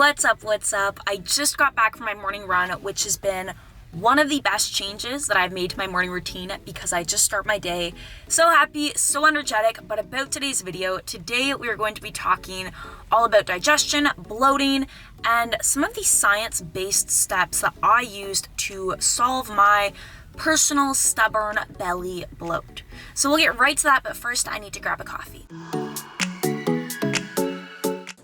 What's up? What's up? I just got back from my morning run, which has been one of the best changes that I've made to my morning routine because I just start my day so happy, so energetic. But about today's video, today we are going to be talking all about digestion, bloating, and some of the science-based steps that I used to solve my personal stubborn belly bloat. So we'll get right to that, but first I need to grab a coffee.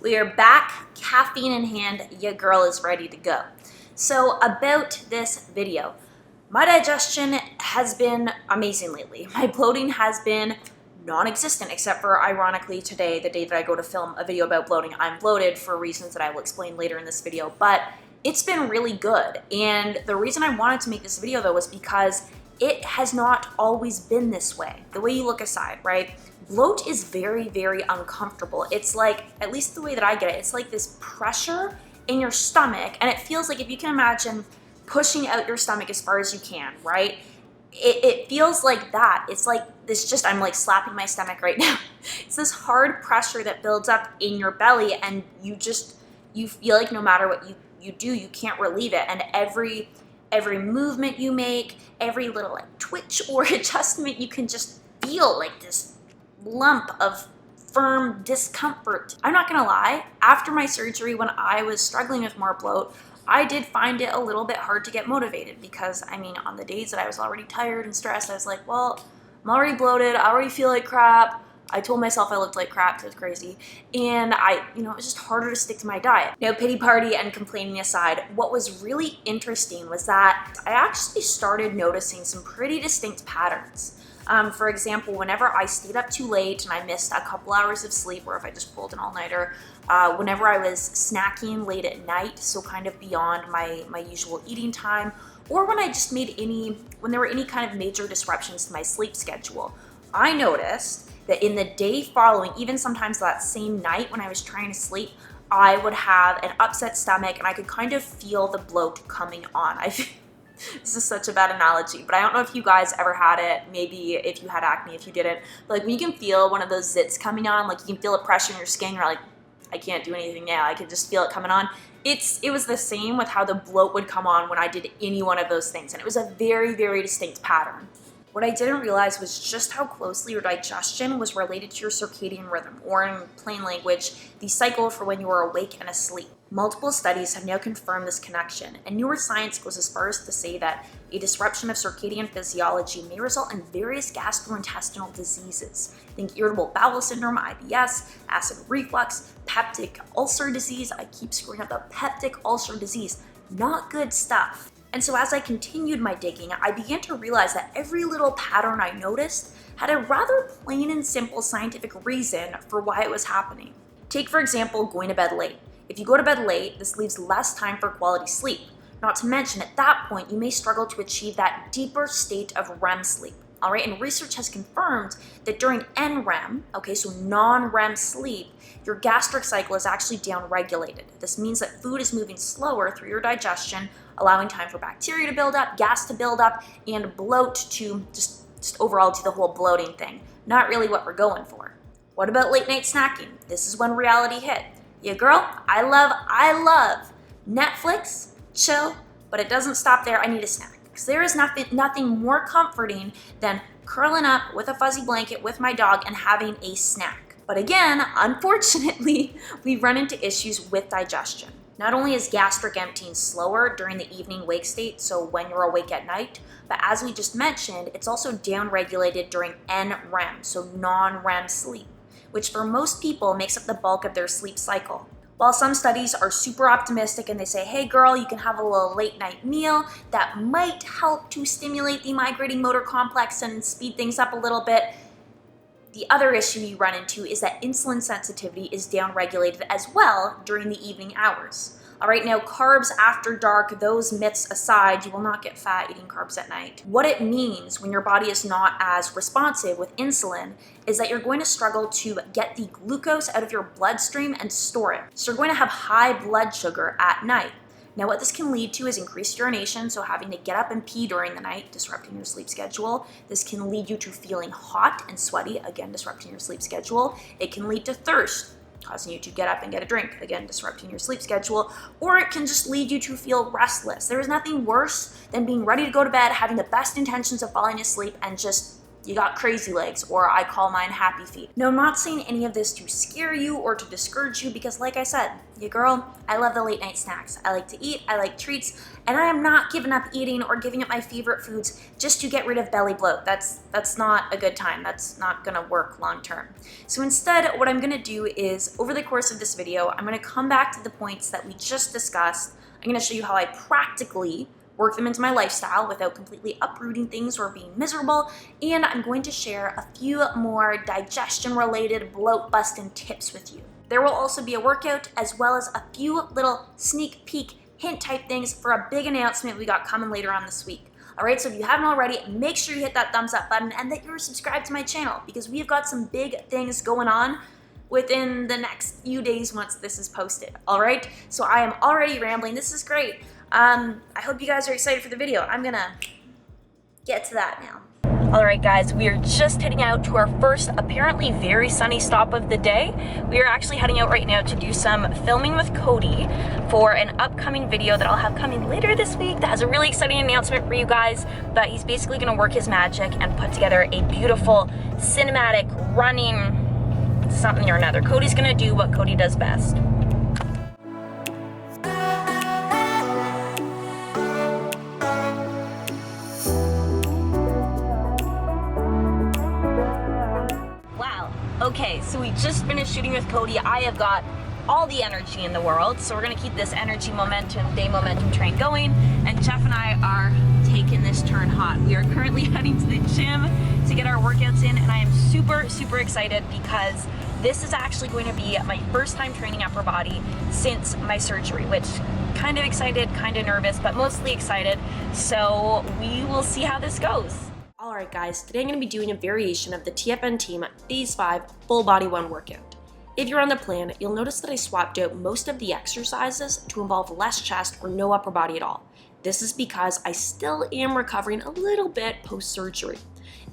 We are back, caffeine in hand, your girl is ready to go. So about this video, my digestion has been amazing lately. My bloating has been non-existent, except for ironically today, the day that I go to film a video about bloating, I'm bloated for reasons that I will explain later in this video, but it's been really good. And the reason I wanted to make this video though was because it has not always been this way. The way you look aside, right? Bloat is very, very uncomfortable. It's like, at least the way that I get it, it's like this pressure in your stomach, and it feels like, if you can imagine pushing out your stomach as far as you can, right? It feels like that. It's like this, just, I'm like slapping my stomach right now. It's this hard pressure that builds up in your belly, and you feel like no matter what you do, you can't relieve it. And every movement you make, every little like twitch or adjustment, you can just feel like this lump of firm discomfort. I'm not gonna lie, after my surgery, when I was struggling with more bloat, I did find it a little bit hard to get motivated because, I mean, on the days that I was already tired and stressed, I was like, well, I'm already bloated, I already feel like crap. I told myself I looked like crap, so it's crazy. And it was just harder to stick to my diet. Now, pity party and complaining aside, what was really interesting was that I actually started noticing some pretty distinct patterns. For example, whenever I stayed up too late and I missed a couple hours of sleep, or if I just pulled an all-nighter, whenever I was snacking late at night, so kind of beyond my usual eating time, or when I just when there were any kind of major disruptions to my sleep schedule, I noticed that in the day following, even sometimes that same night when I was trying to sleep, I would have an upset stomach and I could kind of feel the bloat coming on. This is such a bad analogy, but I don't know if you guys ever had it. Maybe if you had acne, if you didn't. But like when you can feel one of those zits coming on, like you can feel the pressure in your skin, you're like, I can't do anything now. I can just feel it coming on. It was the same with how the bloat would come on when I did any one of those things. And it was a very, very distinct pattern. What I didn't realize was just how closely your digestion was related to your circadian rhythm, or in plain language, the cycle for when you are awake and asleep. Multiple studies have now confirmed this connection, and newer science goes as far as to say that a disruption of circadian physiology may result in various gastrointestinal diseases. Think irritable bowel syndrome, IBS, acid reflux, peptic ulcer disease. I keep screwing up the peptic ulcer disease. Not good stuff. And so as I continued my digging, I began to realize that every little pattern I noticed had a rather plain and simple scientific reason for why it was happening. Take, for example, going to bed late. If you go to bed late, this leaves less time for quality sleep. Not to mention, at that point, you may struggle to achieve that deeper state of REM sleep. All right, and research has confirmed that during NREM, okay, so non-REM sleep, your gastric cycle is actually downregulated. This means that food is moving slower through your digestion, allowing time for bacteria to build up, gas to build up, and bloat to just overall do the whole bloating thing. Not really what we're going for. What about late night snacking? This is when reality hit. Yeah, girl, I love Netflix, chill, but it doesn't stop there. I need a snack. Because there is nothing more comforting than curling up with a fuzzy blanket with my dog and having a snack. But again, unfortunately, we run into issues with digestion. Not only is gastric emptying slower during the evening wake state, so when you're awake at night, but as we just mentioned, it's also downregulated during NREM, so non-REM sleep, which for most people makes up the bulk of their sleep cycle. While some studies are super optimistic and they say, hey girl, you can have a little late night meal that might help to stimulate the migrating motor complex and speed things up a little bit, the other issue you run into is that insulin sensitivity is downregulated as well during the evening hours. All right, now carbs after dark, those myths aside, you will not get fat eating carbs at night. What it means when your body is not as responsive with insulin is that you're going to struggle to get the glucose out of your bloodstream and store it. So you're going to have high blood sugar at night. Now what this can lead to is increased urination, so having to get up and pee during the night, disrupting your sleep schedule. This can lead you to feeling hot and sweaty, again disrupting your sleep schedule. It can lead to thirst, causing you to get up and get a drink, again, disrupting your sleep schedule, or it can just lead you to feel restless. There is nothing worse than being ready to go to bed, having the best intentions of falling asleep, and just you got crazy legs, or I call mine happy feet. No, I'm not saying any of this to scare you or to discourage you, because like I said, your girl, I love the late night snacks. I like to eat, I like treats, and I am not giving up eating or giving up my favorite foods just to get rid of belly bloat. That's not a good time. That's not gonna work long term. So instead, what I'm gonna do is, over the course of this video, I'm gonna come back to the points that we just discussed. I'm gonna show you how I practically work them into my lifestyle without completely uprooting things or being miserable, and I'm going to share a few more digestion-related bloat-busting tips with you. There will also be a workout as well as a few little sneak peek hint type things for a big announcement we got coming later on this week. Alright, so if you haven't already, make sure you hit that thumbs up button and that you're subscribed to my channel, because we've got some big things going on within the next few days once this is posted. Alright, so I am already rambling. This is great. I hope you guys are excited for the video. I'm gonna get to that now. Alright guys, we are just heading out to our first apparently very sunny stop of the day. We are actually heading out right now to do some filming with Cody for an upcoming video that I'll have coming later this week that has a really exciting announcement for you guys. But he's basically gonna work his magic and put together a beautiful cinematic running something or another. Cody's gonna do what Cody does best. Okay, so we just finished shooting with Cody. I have got all the energy in the world, so we're gonna keep this energy momentum, day momentum train going, and Jeff and I are taking this turn hot. We are currently heading to the gym to get our workouts in, and I am super, super excited because this is actually going to be my first time training upper body since my surgery, which kind of excited, kind of nervous, but mostly excited. So we will see how this goes. Alright guys, today I'm going to be doing a variation of the TFN Team Phase 5 Full Body 1 workout. If you're on the plan, you'll notice that I swapped out most of the exercises to involve less chest or no upper body at all. This is because I still am recovering a little bit post-surgery.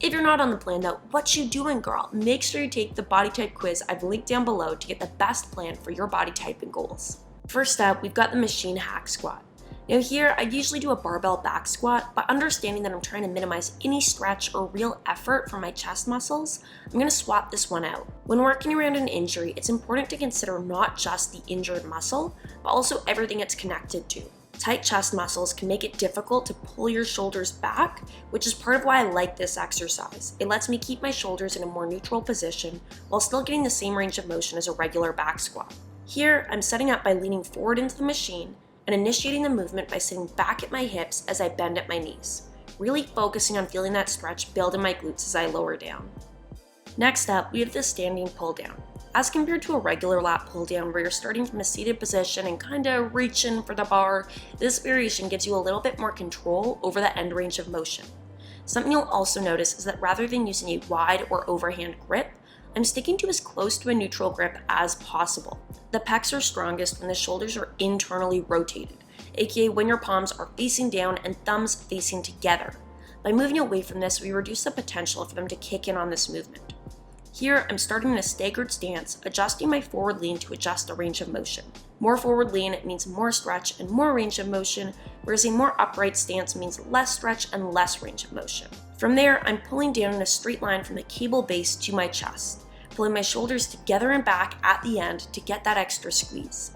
If you're not on the plan though, what you doing, girl? Make sure you take the body type quiz I've linked down below to get the best plan for your body type and goals. First up, we've got the machine hack squat. Now here, I usually do a barbell back squat, but understanding that I'm trying to minimize any stretch or real effort from my chest muscles, I'm going to swap this one out. When working around an injury, it's important to consider not just the injured muscle, but also everything it's connected to. Tight chest muscles can make it difficult to pull your shoulders back, which is part of why I like this exercise. It lets me keep my shoulders in a more neutral position while still getting the same range of motion as a regular back squat. Here, I'm setting up by leaning forward into the machine and initiating the movement by sitting back at my hips as I bend at my knees, really focusing on feeling that stretch build in my glutes as I lower down. Next up, we have the standing pull down. As compared to a regular lat pull down where you're starting from a seated position and kinda reaching for the bar, this variation gives you a little bit more control over the end range of motion. Something you'll also notice is that rather than using a wide or overhand grip, I'm sticking to as close to a neutral grip as possible. The pecs are strongest when the shoulders are internally rotated, aka when your palms are facing down and thumbs facing together. By moving away from this, we reduce the potential for them to kick in on this movement. Here, I'm starting in a staggered stance, adjusting my forward lean to adjust the range of motion. More forward lean means more stretch and more range of motion, whereas a more upright stance means less stretch and less range of motion. From there, I'm pulling down in a straight line from the cable base to my chest, pulling my shoulders together and back at the end to get that extra squeeze.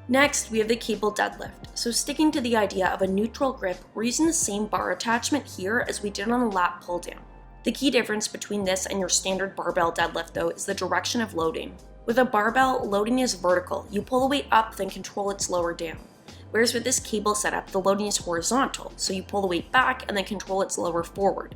Next, we have the cable deadlift. So sticking to the idea of a neutral grip, we're using the same bar attachment here as we did on the lat pull down. The key difference between this and your standard barbell deadlift though is the direction of loading. With a barbell, loading is vertical. You pull the weight up, then control its lower down. Whereas with this cable setup, the loading is horizontal, so you pull the weight back and then control its lower forward.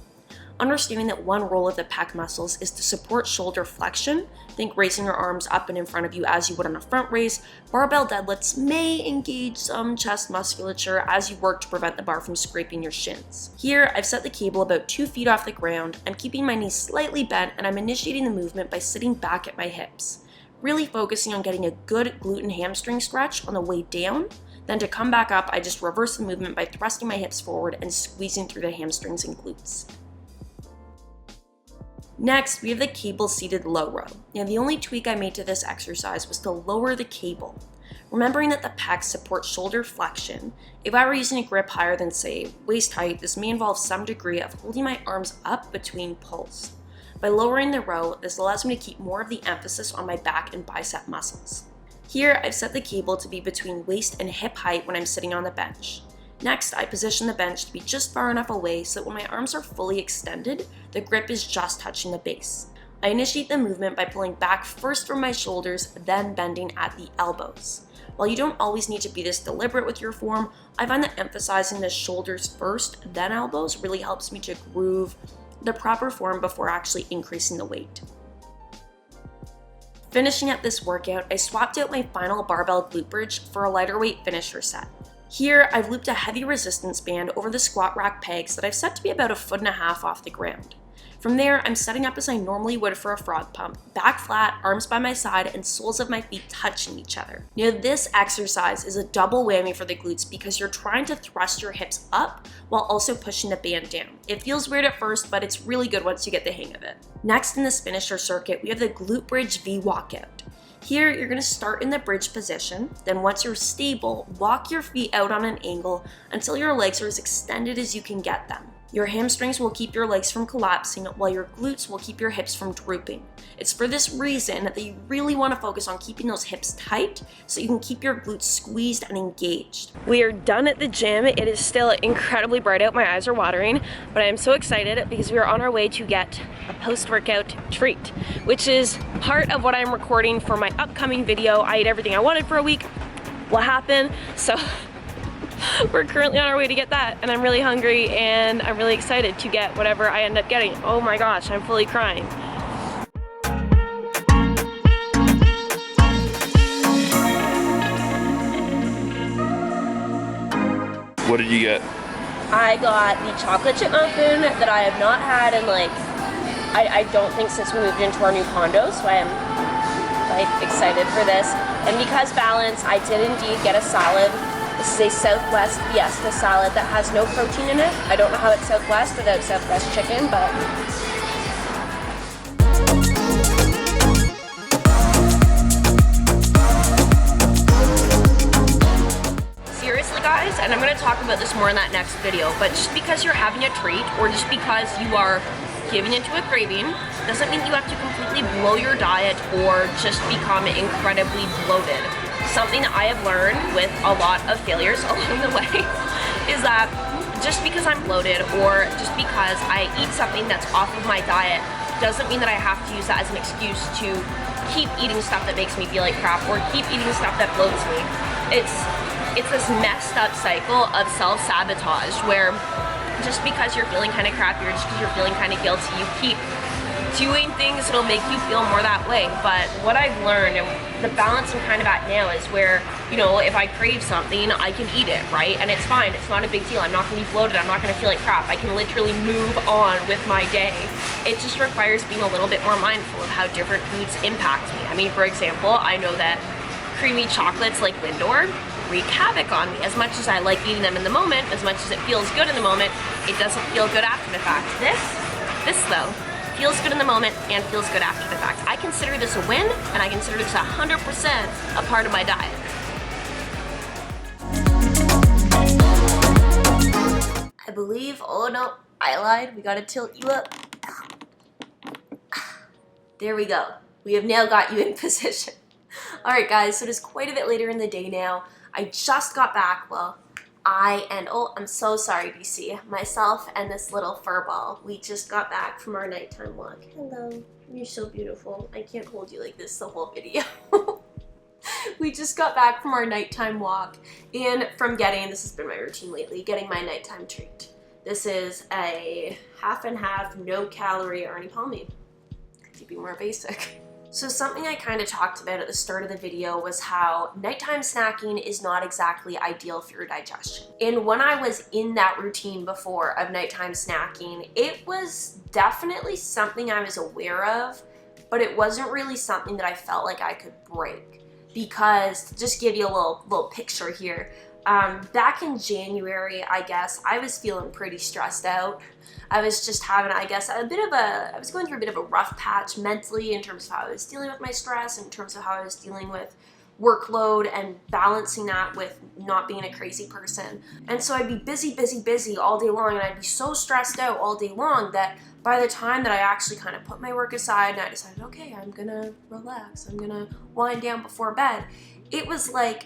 Understanding that one role of the pec muscles is to support shoulder flexion, think raising your arms up and in front of you as you would on a front raise, barbell deadlifts may engage some chest musculature as you work to prevent the bar from scraping your shins. Here, I've set the cable about 2 feet off the ground, I'm keeping my knees slightly bent, and I'm initiating the movement by sitting back at my hips, really focusing on getting a good glute and hamstring stretch on the way down. Then to come back up, I just reverse the movement by thrusting my hips forward and squeezing through the hamstrings and glutes. Next, we have the cable seated low row. Now, the only tweak I made to this exercise was to lower the cable. Remembering that the pecs support shoulder flexion, if I were using a grip higher than, say, waist height, this may involve some degree of holding my arms up between pulls. By lowering the row, this allows me to keep more of the emphasis on my back and bicep muscles. Here, I've set the cable to be between waist and hip height when I'm sitting on the bench. Next, I position the bench to be just far enough away so that when my arms are fully extended, the grip is just touching the base. I initiate the movement by pulling back first from my shoulders, then bending at the elbows. While you don't always need to be this deliberate with your form, I find that emphasizing the shoulders first, then elbows really helps me to groove the proper form before actually increasing the weight. Finishing up this workout, I swapped out my final barbell glute bridge for a lighter weight finisher set. Here, I've looped a heavy resistance band over the squat rack pegs that I've set to be about 1.5 feet off the ground. From there, I'm setting up as I normally would for a frog pump, back flat, arms by my side, and soles of my feet touching each other. Now, this exercise is a double whammy for the glutes because you're trying to thrust your hips up while also pushing the band down. It feels weird at first, but it's really good once you get the hang of it. Next in this finisher circuit, we have the glute bridge V walkout. Here, you're going to start in the bridge position, then once you're stable, walk your feet out on an angle until your legs are as extended as you can get them. Your hamstrings will keep your legs from collapsing, while your glutes will keep your hips from drooping. It's for this reason that you really want to focus on keeping those hips tight so you can keep your glutes squeezed and engaged. We are done at the gym. It is still incredibly bright out. My eyes are watering, but I am so excited because we are on our way to get a post-workout treat, which is part of what I'm recording for my upcoming video. I ate everything I wanted for a week. What happened? So we're currently on our way to get that, and I'm really hungry and I'm really excited to get whatever I end up getting. Oh my gosh, I'm fully crying. What did you get? I got the chocolate chip muffin that I have not had in I don't think since we moved into our new condo, so I am excited for this. And because balance, I did indeed get a salad. This is a Southwest Fiesta salad that has no protein in it. I don't know how it's Southwest without Southwest chicken, but seriously guys, and I'm going to talk about this more in that next video, but just because you're having a treat or just because you are giving into a craving doesn't mean you have to completely blow your diet or just become incredibly bloated. Something that I have learned with a lot of failures along the way is that just because I'm bloated or just because I eat something that's off of my diet doesn't mean that I have to use that as an excuse to keep eating stuff that makes me feel like crap or keep eating stuff that bloats me. It's this messed up cycle of self-sabotage where just because you're feeling kind of crappy or just because you're feeling kind of guilty, you keep doing things that'll make you feel more that way. But what I've learned and the balance I'm kind of at now is where, you know, if I crave something, I can eat it, right? And it's fine, it's not a big deal. I'm not gonna be bloated, I'm not gonna feel like crap. I can literally move on with my day. It just requires being a little bit more mindful of how different foods impact me. I mean, for example, I know that creamy chocolates like Lindor wreak havoc on me. As much as I like eating them in the moment, as much as it feels good in the moment, it doesn't feel good after the fact. This though, feels good in the moment and feels good after the fact. I consider this a win, and I consider this 100% a part of my diet. I believe, oh no, I lied, we gotta tilt you up. There we go. We have now got you in position. Alright guys, so it is quite a bit later in the day now. I just got back, well, I'm so sorry, DC. Myself and this little fur ball, we just got back from our nighttime walk. Hello, you're so beautiful. I can't hold you like this the whole video. We just got back from our nighttime walk and from this has been my routine lately, getting my nighttime treat. This is a half and half, no calorie Arnie Palmy. Keeping more basic. So something I kind of talked about at the start of the video was how nighttime snacking is not exactly ideal for your digestion. And when I was in that routine before of nighttime snacking, it was definitely something I was aware of, but it wasn't really something that I felt like I could break. Because, to just give you a little picture here, Back in January, I guess, I was feeling pretty stressed out. I was just having, I guess, I was going through a bit of a rough patch mentally in terms of how I was dealing with my stress, in terms of how I was dealing with workload and balancing that with not being a crazy person. And so I'd be busy all day long, and I'd be so stressed out all day long that by the time that I actually kind of put my work aside and I decided, okay, I'm gonna relax, I'm gonna wind down before bed, it was like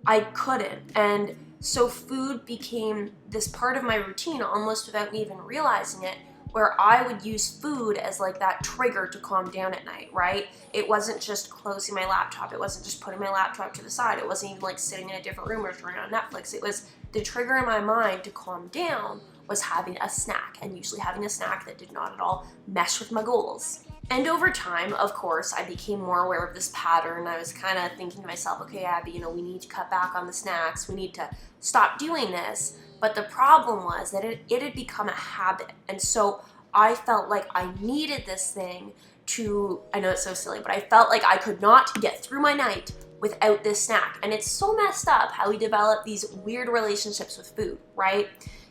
I couldn't. And so food became this part of my routine almost without me even realizing it, where I would use food as like that trigger to calm down at night, right? It wasn't just closing my laptop. It wasn't just putting my laptop to the side. It wasn't even like sitting in a different room or turning on Netflix. It was the trigger in my mind to calm down was having a snack, and usually having a snack that did not at all mesh with my goals. And over time, of course, I became more aware of this pattern. I was kind of thinking to myself, okay, Abby, we need to cut back on the snacks. We need to stop doing this. But the problem was that it had become a habit. And so I felt like I needed this thing to, I know it's so silly, but I felt like I could not get through my night without this snack. And it's so messed up how we develop these weird relationships with food, right?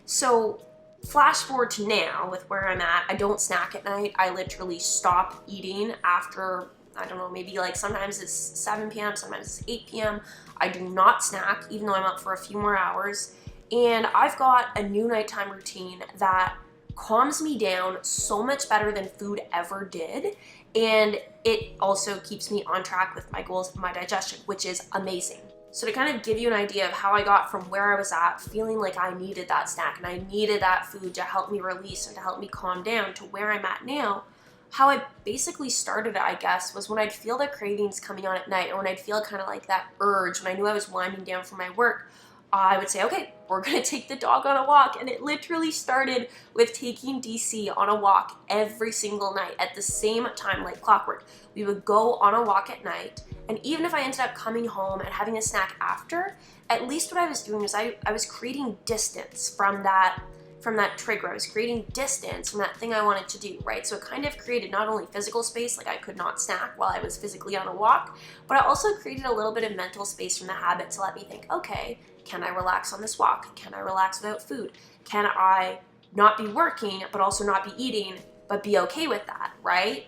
So flash forward to now with where I'm at, I don't snack at night. I literally stop eating after, I don't know, maybe like sometimes it's 7 p.m., sometimes it's 8 p.m. I do not snack, even though I'm up for a few more hours. And I've got a new nighttime routine that calms me down so much better than food ever did. And it also keeps me on track with my goals for my digestion, which is amazing. So to kind of give you an idea of how I got from where I was at, feeling like I needed that snack and I needed that food to help me release and to help me calm down, to where I'm at now, how I basically started it, I guess, was when I'd feel the cravings coming on at night, or when I'd feel kind of like that urge, when I knew I was winding down from my work, I would say, okay, we're gonna take the dog on a walk. And it literally started with taking DC on a walk every single night at the same time, like clockwork. We would go on a walk at night, and even if I ended up coming home and having a snack after, at least what I was doing was I was creating distance from that trigger. I was creating distance from that thing I wanted to do, right? So it kind of created not only physical space, like I could not snack while I was physically on a walk, but I also created a little bit of mental space from the habit to let me think, okay, can I relax on this walk? Can I relax without food? Can I not be working, but also not be eating, but be okay with that, right?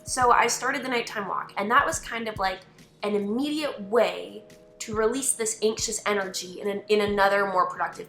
So I started the nighttime walk, and that was kind of like an immediate way to release this anxious energy in another more productive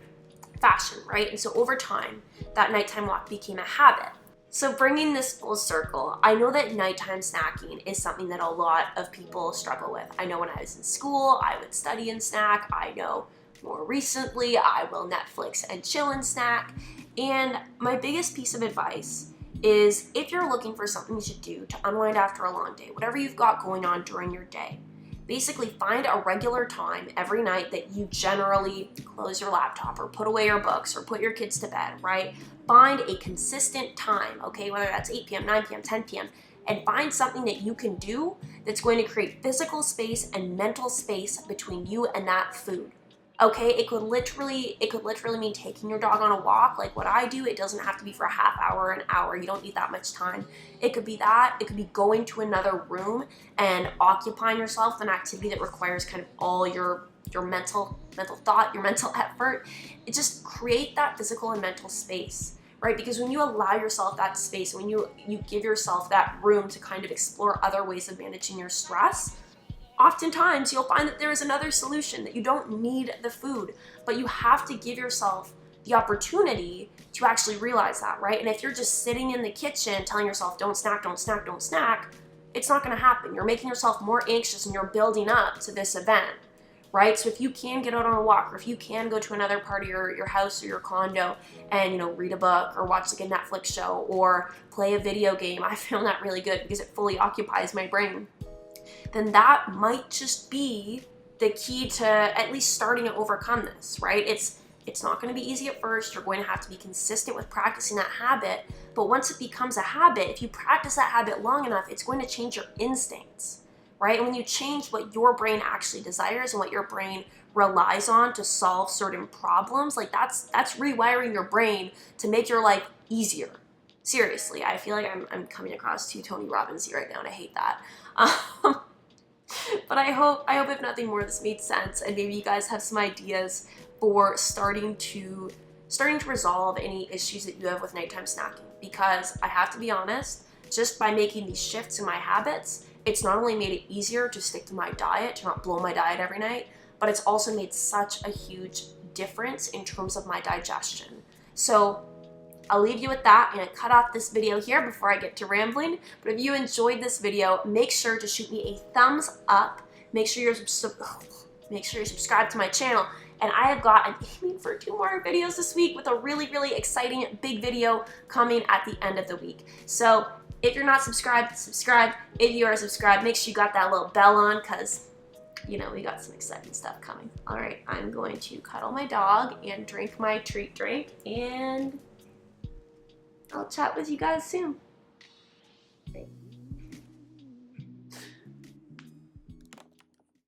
fashion, right? And so over time, that nighttime walk became a habit. So bringing this full circle, I know that nighttime snacking is something that a lot of people struggle with. I know when I was in school, I would study and snack. I know more recently, I will Netflix and chill and snack. And my biggest piece of advice is, if you're looking for something to do to unwind after a long day, whatever you've got going on during your day, basically find a regular time every night that you generally close your laptop or put away your books or put your kids to bed, right? Find a consistent time, okay, whether that's 8 p.m., 9 p.m., 10 p.m., and find something that you can do that's going to create physical space and mental space between you and that food. Okay, it could literally mean taking your dog on a walk, like what I do. It doesn't have to be for a half hour or an hour. You don't need that much time. It could be that. It could be going to another room and occupying yourself with an activity that requires kind of all your mental thought, your mental effort. It just create that physical and mental space, right? Because when you allow yourself that space, when you give yourself that room to kind of explore other ways of managing your stress, oftentimes you'll find that there is another solution, that you don't need the food, but you have to give yourself the opportunity to actually realize that, right? And if you're just sitting in the kitchen telling yourself, don't snack, don't snack, don't snack, it's not gonna happen. You're making yourself more anxious and you're building up to this event, right? So if you can get out on a walk, or if you can go to another part of your house or your condo and, read a book or watch like a Netflix show or play a video game, I found that really good because it fully occupies my brain, then that might just be the key to at least starting to overcome this, right? It's not going to be easy at first. You're going to have to be consistent with practicing that habit. But once it becomes a habit, if you practice that habit long enough, it's going to change your instincts, right? And when you change what your brain actually desires and what your brain relies on to solve certain problems, like that's rewiring your brain to make your life easier. Seriously, I feel like I'm coming across too Tony Robbins right now, and I hate that. But I hope if nothing more this made sense, and maybe you guys have some ideas for starting to resolve any issues that you have with nighttime snacking. Because I have to be honest, just by making these shifts in my habits, it's not only made it easier to stick to my diet, to not blow my diet every night, but it's also made such a huge difference in terms of my digestion. So I'll leave you with that. I'm gonna cut off this video here before I get to rambling. But if you enjoyed this video, make sure to shoot me a thumbs up. Make sure you're subscribed to my channel. And I'm aiming for 2 more videos this week with a really, really exciting big video coming at the end of the week. So if you're not subscribed, subscribe. If you are subscribed, make sure you got that little bell on, because you know, we got some exciting stuff coming. All right, I'm going to cuddle my dog and drink my treat drink, and I'll chat with you guys soon.